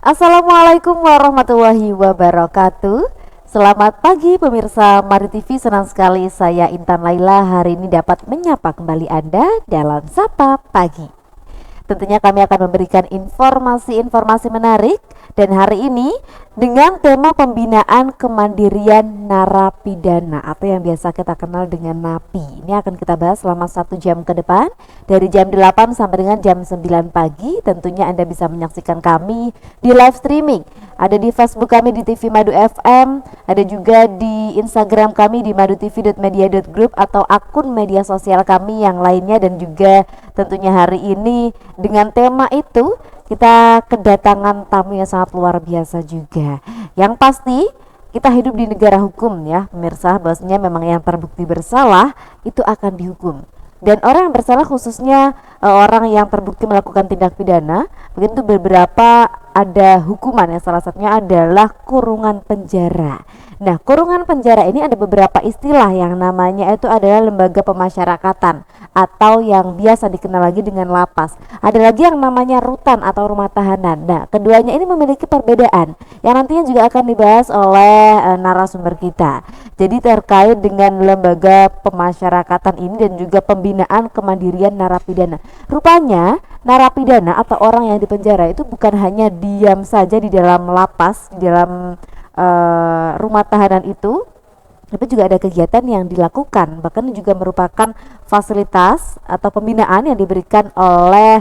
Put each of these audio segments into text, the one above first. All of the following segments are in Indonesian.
Assalamualaikum warahmatullahi wabarakatuh. Selamat pagi pemirsa Mari TV, senang sekali saya Intan Laila hari ini dapat menyapa kembali Anda dalam Sapa Pagi. Tentunya kami akan memberikan informasi-informasi menarik dan hari ini dengan tema pembinaan kemandirian narapidana atau yang biasa kita kenal dengan NAPI. Ini akan kita bahas selama 1 jam ke depan dari jam 8 sampai dengan jam 9 pagi. Tentunya Anda bisa menyaksikan kami di live streaming. Ada di Facebook kami di TV Madu FM, ada juga di Instagram kami di madutv.media.group atau akun media sosial kami yang lainnya. Dan juga tentunya hari ini dengan tema itu kita kedatangan tamu yang sangat luar biasa juga. Yang pasti kita hidup di negara hukum ya pemirsa, bahwasanya memang yang terbukti bersalah itu akan dihukum. Dan orang yang bersalah khususnya orang yang terbukti melakukan tindak pidana, begitu beberapa ada hukuman yang salah satunya adalah kurungan penjara. Nah, kurungan penjara ini ada beberapa istilah yang namanya itu adalah lembaga pemasyarakatan atau yang biasa dikenal lagi dengan lapas. Ada lagi yang namanya rutan atau rumah tahanan. Nah, keduanya ini memiliki perbedaan yang nantinya juga akan dibahas oleh narasumber kita. Jadi terkait dengan lembaga pemasyarakatan ini dan juga pembinaan kemandirian narapidana. Rupanya narapidana atau orang yang dipenjara itu bukan hanya diam saja di dalam lapas, di dalam rumah tahanan itu, tapi juga ada kegiatan yang dilakukan, bahkan juga merupakan fasilitas atau pembinaan yang diberikan oleh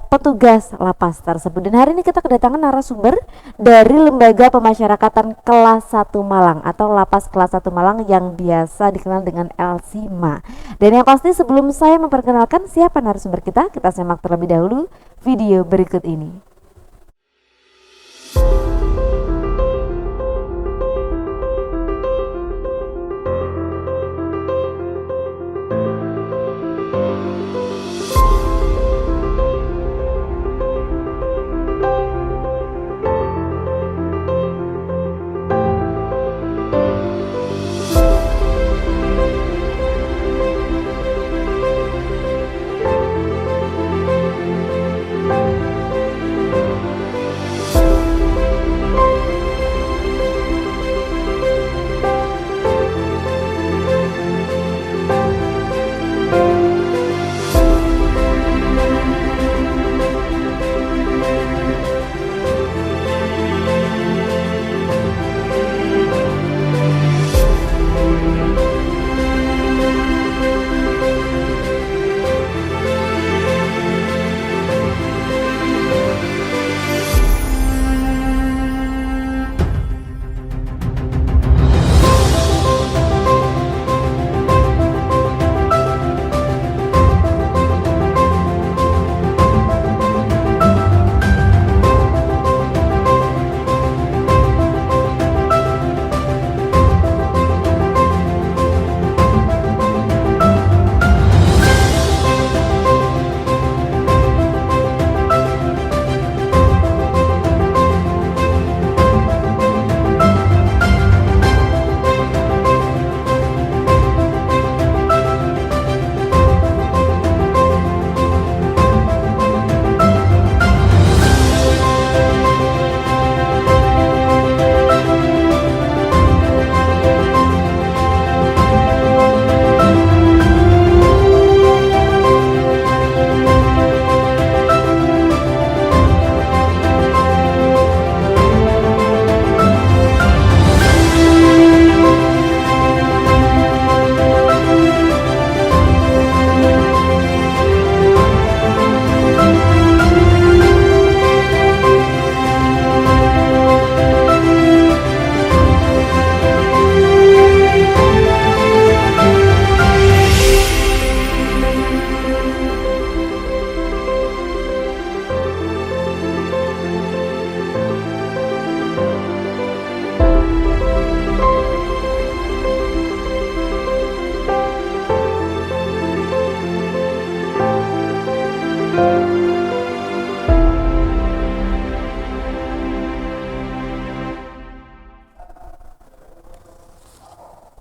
petugas lapas tersebut. Dan hari ini kita kedatangan narasumber dari Lembaga Pemasyarakatan Kelas 1 Malang atau Lapas Kelas 1 Malang yang biasa dikenal dengan LSIMA. Dan yang pasti sebelum saya memperkenalkan siapa narasumber kita simak terlebih dahulu video berikut ini.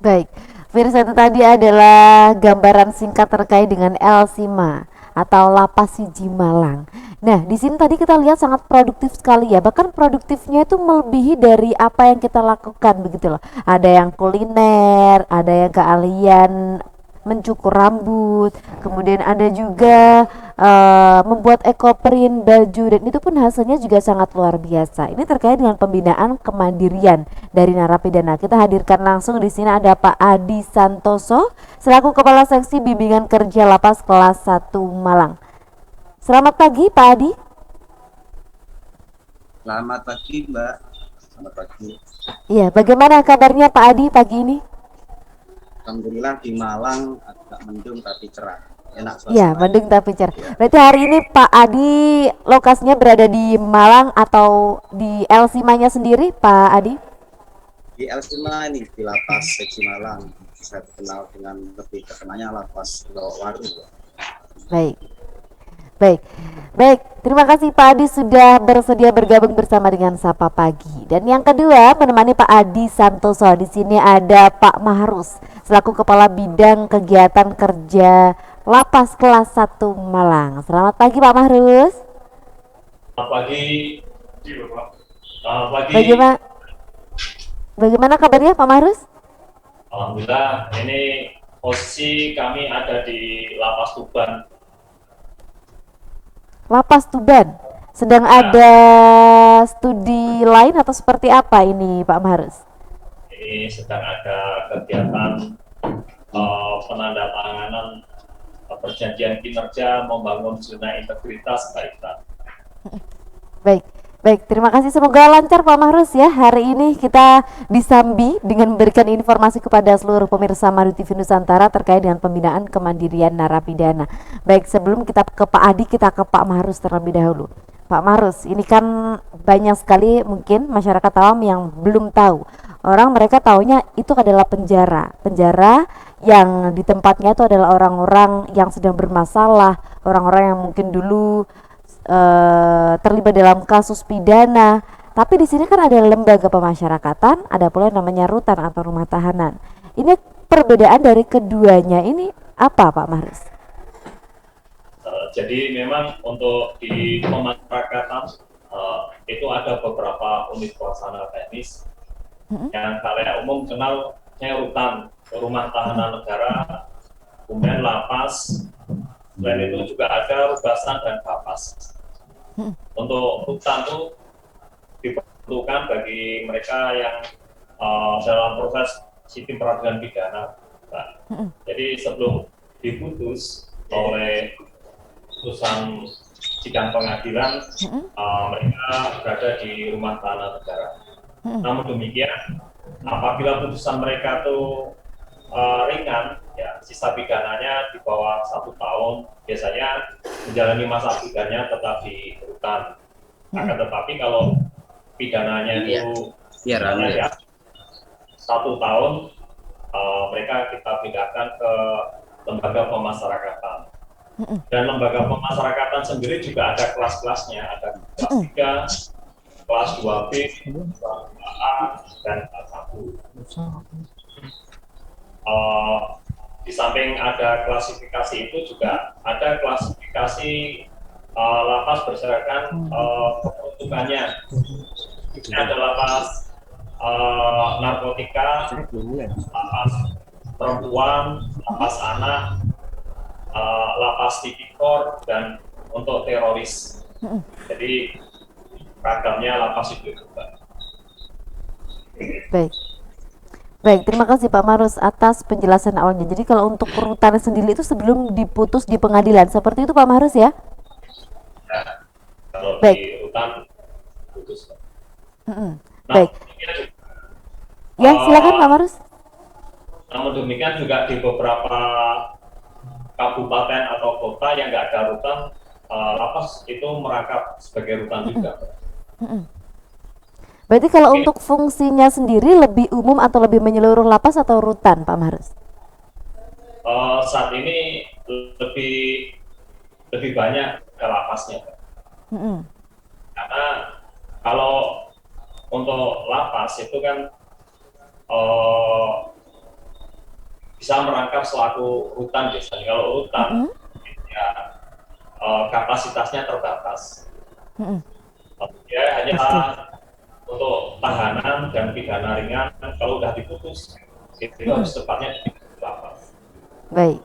Baik, pemirsa, itu tadi adalah gambaran singkat terkait dengan LSIMA atau Lapas Siji Malang. Nah, di sini tadi kita lihat sangat produktif sekali ya. Bahkan produktifnya itu melebihi dari apa yang kita lakukan begitu loh. Ada yang kuliner, ada yang keahlian mencukur rambut, kemudian ada juga membuat ekoprint baju dan itu pun hasilnya juga sangat luar biasa. Ini terkait dengan pembinaan kemandirian dari narapidana. Kita hadirkan langsung di sini ada Pak Adi Santoso selaku Kepala Seksi Bimbingan Kerja Lapas kelas 1 Malang. Selamat pagi Pak Adi. Selamat pagi, Mbak. Selamat pagi. Iya, bagaimana kabarnya Pak Adi pagi ini? Alhamdulillah di Malang agak mendung tapi cerah. Enak Iya, suasananya. mendung tapi cerah. Ya. Berarti hari ini Pak Adi lokasinya berada di Malang atau di Elsimanya sendiri, Pak Adi? Di Elsima ini, di Lapas Seksi Malang. Saya kenal dengan lebih terkenalnya Lapas Lowaru. Baik. Baik, baik. Terima kasih Pak Adi sudah bersedia bergabung bersama dengan Sapa Pagi. Dan yang kedua menemani Pak Adi Santoso di sini ada Pak Mahrus selaku Kepala Bidang Kegiatan Kerja Lapas kelas 1 Malang. Selamat pagi Pak Mahrus. Selamat pagi. Selamat pagi. Bagaimana kabarnya Pak Mahrus? Alhamdulillah, ini posisi kami ada di Lapas Tuban. Lapas Tuban. Sedang ada studi lain atau seperti apa ini Pak Mahrus? Ini sedang ada kegiatan penandatanganan perjanjian kinerja membangun zona integritas Kaitan. Baik, baik. Terima kasih. Semoga lancar Pak Mahrus ya. Hari ini kita disambi dengan memberikan informasi kepada seluruh pemirsa Maru TV Nusantara terkait dengan pembinaan kemandirian narapidana. Baik, sebelum kita ke Pak Adi, kita ke Pak Mahrus terlebih dahulu. Pak Mahrus, ini kan banyak sekali mungkin masyarakat awam yang belum tahu. Mereka taunya itu adalah penjara. Penjara yang di tempatnya itu adalah orang-orang yang sedang bermasalah, orang-orang yang mungkin dulu terlibat dalam kasus pidana. Tapi di sini kan ada lembaga pemasyarakatan, ada pula yang namanya rutan atau rumah tahanan. Ini perbedaan dari keduanya ini apa Pak Mahrus? Jadi memang untuk di pemasyarakatan itu ada beberapa unit pelaksana teknis yang kalian umum kenalnya rutan, rumah tahanan negara, kemudian lapas, selain itu juga ada rugasan dan bapas. Untuk rutan itu diperuntukkan bagi mereka yang dalam proses sistem peradilan pidana. Nah, jadi sebelum diputus oleh putusan sidang pengadilan, mereka berada di rumah tahanan negara. Namun demikian, apabila putusan mereka itu ringan, ya sisa pidananya di bawah 1 tahun, biasanya menjalani masa pidananya tetap di rutan. Akan tetapi kalau pidananya itu Ya, ya 1 tahun, mereka kita pindahkan ke lembaga pemasyarakatan. Dan lembaga pemasyarakatan sendiri juga ada kelas-kelasnya, ada kelas 3, kelas 2B, kelas 2A, dan kelas 1. Di samping ada klasifikasi itu juga ada klasifikasi lapas berdasarkan keperuntukannya. Ini ada lapas narkotika, lapas perempuan, lapas anak, lapas tipikor, dan untuk teroris. Jadi ragamnya lapas itu juga. Baik. Baik, terima kasih Pak Mahrus atas penjelasan awalnya. Jadi kalau untuk rutan sendiri itu sebelum diputus di pengadilan, seperti itu Pak Mahrus ya? Nah, kalau Baik. di rutan putus. Nah, Baik. Ya, silakan Pak Mahrus. Namun demikian juga di beberapa kabupaten atau kota yang nggak ada rutan, lapas itu merangkap sebagai rutan juga. Berarti kalau untuk fungsinya sendiri lebih umum atau lebih menyeluruh lapas atau rutan Pak Mahrus? Saat ini lebih banyak ke lapasnya, karena kalau untuk lapas itu kan bisa merangkap selaku rutan biasanya. Kalau rutan ya kapasitasnya terbatas. Ya hanya untuk tahanan dan pidana ringan kalau udah diputus itu harus tepatnya di lapas. Baik.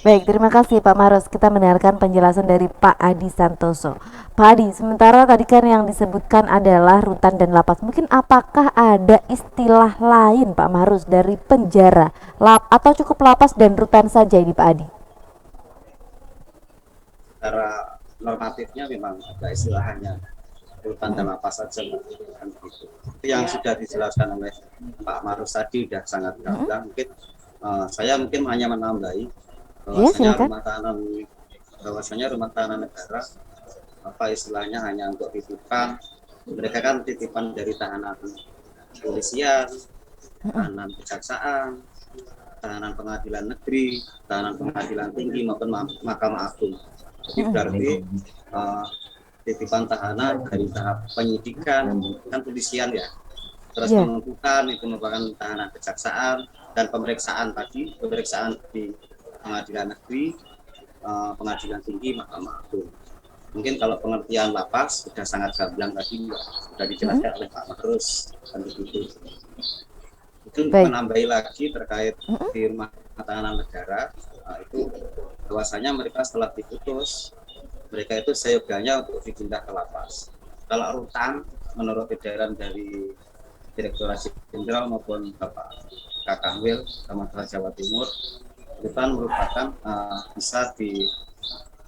Baik, terima kasih Pak Maros. Kita mendengarkan penjelasan dari Pak Adi Santoso. Pak Adi, sementara tadi kan yang disebutkan adalah rutan dan lapas. Mungkin apakah ada istilah lain Pak Maros dari penjara, atau cukup lapas dan rutan saja ini Pak Adi? Secara normatifnya memang ada istilahnya rutan dan lapas saja, kan begitu. Itu yang sudah dijelaskan oleh Pak Marus tadi sudah sangat gamblang. Mungkin saya hanya menambahi bahwasanya rumah tahanan negara apa istilahnya hanya untuk titipan. Mereka kan titipan dari tahanan polisian, tahanan kejaksaan, tahanan pengadilan negeri, tahanan pengadilan tinggi maupun Mahkamah Agung. Jadi berarti titipan tahanan dari tahap penyidikan kan polisian ya, terus penuntutan itu merupakan tahanan kejaksaan, dan pemeriksaan di pengadilan negeri, pengadilan tinggi, Mahkamah Agung. Mungkin kalau pengertian lapas sudah sangat gamblang tadi sudah dijelaskan oleh Pak Marus dan begitu. Itu menambahi lagi terkait di rumah tahanan negara, itu bahwasanya mereka setelah diputus mereka itu seyogyanya untuk dipindah ke lapas. Kalau rutan, menurut edaran dari Direktorat Jenderal maupun Bapak Kakangwil, Kamar Jawa Timur, rutan merupakan bisa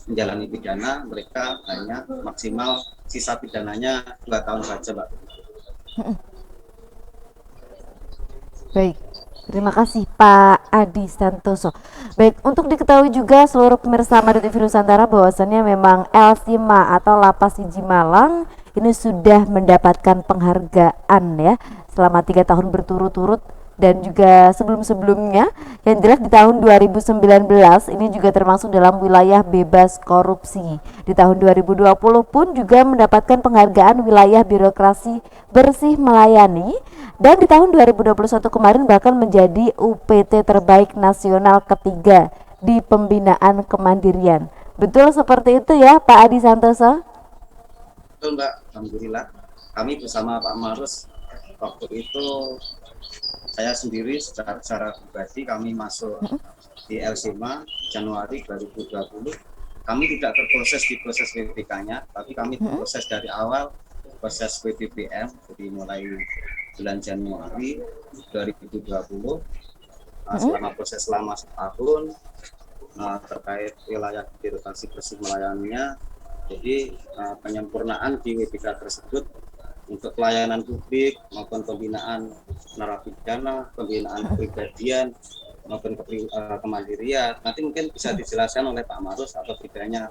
menjalani pidana, mereka hanya maksimal sisa pidananya 2 tahun saja, Pak. Baik. Terima kasih Pak Adi Santoso. Baik, untuk diketahui juga seluruh pemirsa Mari TV Nusantara bahwasannya memang Elsima atau Lapas Siji Malang ini sudah mendapatkan penghargaan ya selama 3 tahun berturut-turut, dan juga sebelum-sebelumnya yang jelas di tahun 2019 ini juga termasuk dalam wilayah bebas korupsi. Di tahun 2020 pun juga mendapatkan penghargaan wilayah birokrasi bersih melayani, dan di tahun 2021 kemarin bahkan menjadi UPT terbaik nasional ketiga di pembinaan kemandirian. Betul seperti itu ya Pak Adi Santoso? Betul Mbak, alhamdulillah. Kami bersama Pak Marus waktu itu, saya sendiri secara pribadi kami masuk di Elsima Januari 2020. Kami tidak terproses di proses WPK-nya, tapi kami terproses dari awal proses WPPM, jadi mulai bulan Januari 2020 selama proses selama setahun terkait wilayah birokrasi bersih melayaninya. Jadi penyempurnaan di WPK tersebut untuk pelayanan publik maupun pembinaan narapidana, pembinaan kepribadian maupun kemandirian. Nanti mungkin bisa dijelaskan oleh Pak Marus atau bedanya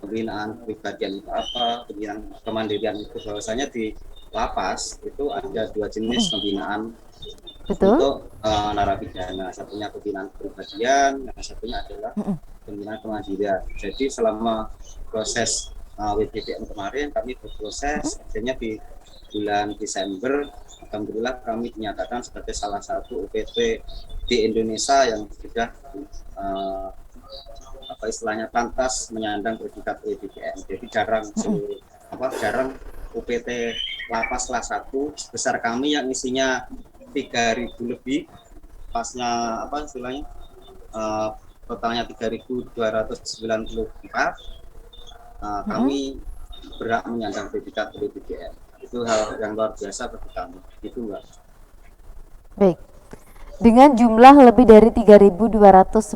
pembinaan kepribadian itu apa, pembinaan kemandirian itu. Bahwasanya di lapas itu ada 2 jenis pembinaan. Betul. Untuk narapidana, satunya pembinaan kepribadian, yang satunya adalah pembinaan kemandirian. Jadi selama proses WPPM kemarin kami berproses, akhirnya di bulan Desember alhamdulillah kami dinyatakan sebagai salah satu UPT di Indonesia yang sudah istilahnya pantas menyandang predikat WPPM. Jadi jarang UPT lapas kelas 1 sebesar kami yang isinya 3.000 lebih, pasnya istilahnya totalnya 3.294. Kami berhak menyandang predikat WPPM. Itu hal yang luar biasa bagi kami. Itu Mbak. Baik. Dengan jumlah lebih dari 3.294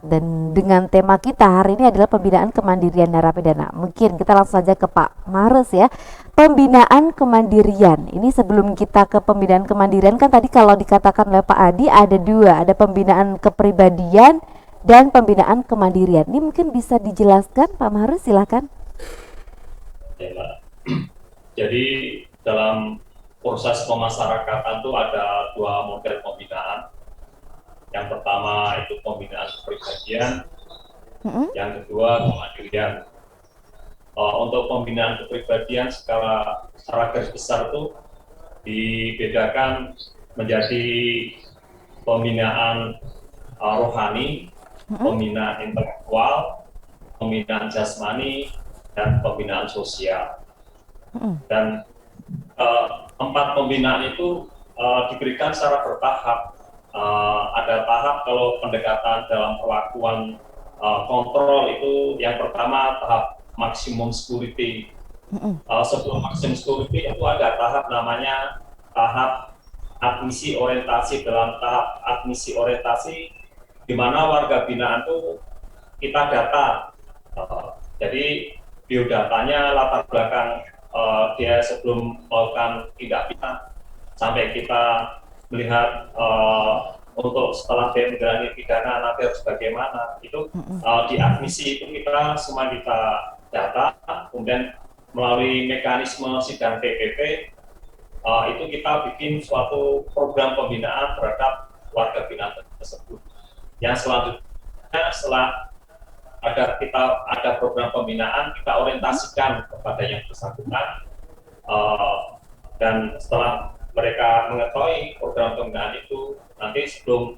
dan dengan tema kita hari ini adalah pembinaan kemandirian narapidana. Mungkin kita langsung saja ke Pak Maros ya. Pembinaan kemandirian. Ini sebelum kita ke pembinaan kemandirian, kan tadi kalau dikatakan oleh Pak Adi ada 2, ada pembinaan kepribadian dan pembinaan kemandirian. Ini mungkin bisa dijelaskan Pak Maros, silakan. Ya, Pak. Jadi dalam proses pemasyarakatan itu ada 2 model pembinaan. Yang pertama itu pembinaan kepribadian, yang kedua kemandirian. Untuk pembinaan kepribadian secara garis besar itu dibedakan menjadi pembinaan rohani, pembinaan intelektual, pembinaan jasmani, dan pembinaan sosial. Dan 4 pembinaan itu diberikan secara bertahap. Ada tahap kalau pendekatan dalam perlakuan kontrol itu yang pertama tahap maksimum security. Sebelum maksimum security itu ada tahap namanya tahap admisi orientasi. Dalam tahap admisi orientasi di mana warga binaan itu kita data. Jadi biodatanya, latar belakang dia sebelum melakukan tindak pidana sampai kita melihat untuk setelah dia menjalani pidana nanti harus bagaimana, itu di admisi itu kita semua kita data, kemudian melalui mekanisme sidang TPP itu kita bikin suatu program pembinaan terhadap warga binaan tersebut. Yang selanjutnya setelah ada program pembinaan, kita orientasikan kepada yang bersangkutan, dan setelah mereka mengetahui program pembinaan itu, nanti sebelum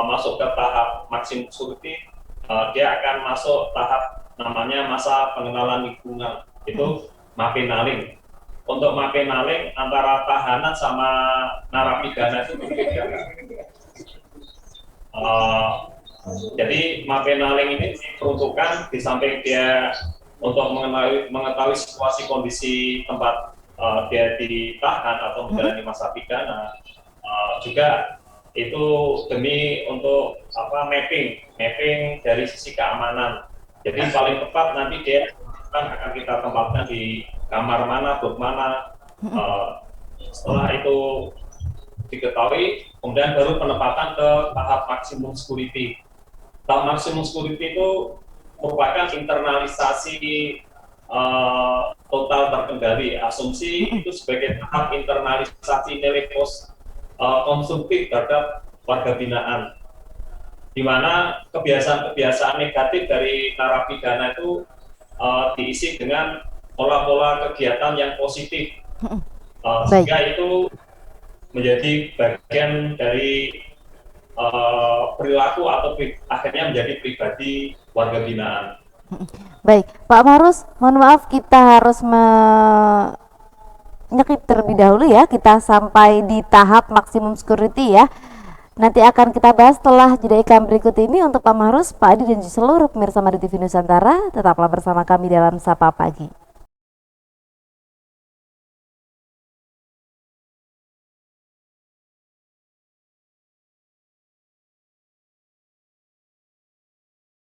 masuk ke tahap maksimum security, dia akan masuk tahap namanya masa pengenalan lingkungan, itu mapenaling. Untuk mapenaling antara tahanan sama narapidana itu berbeda. Jadi mapenaling ini diperuntukkan di samping dia untuk mengetahui situasi kondisi tempat dia ditahan atau menjalani masa pidana, juga itu demi untuk mapping dari sisi keamanan. Jadi paling tepat nanti dia akan kita tempatkan di kamar mana, blok mana. Setelah itu diketahui, kemudian baru penempatan ke tahap maksimum security. Tahap maksimum security itu merupakan internalisasi total terkendali. Asumsi itu sebagai tahap internalisasi nilai konsumtif terhadap warga binaan, di mana kebiasaan-kebiasaan negatif dari narapidana itu diisi dengan pola-pola kegiatan yang positif, sehingga itu menjadi bagian dari perilaku atau akhirnya menjadi pribadi warga binaan. Baik, Pak Marus, mohon maaf kita harus menyekip terlebih dahulu ya. Kita sampai di tahap maksimum security ya. Nanti akan kita bahas setelah jeda iklan berikut ini. Untuk Pak Marus, Pak Adi dan seluruh pemirsa Mari TV Nusantara, tetaplah bersama kami dalam Sapa Pagi.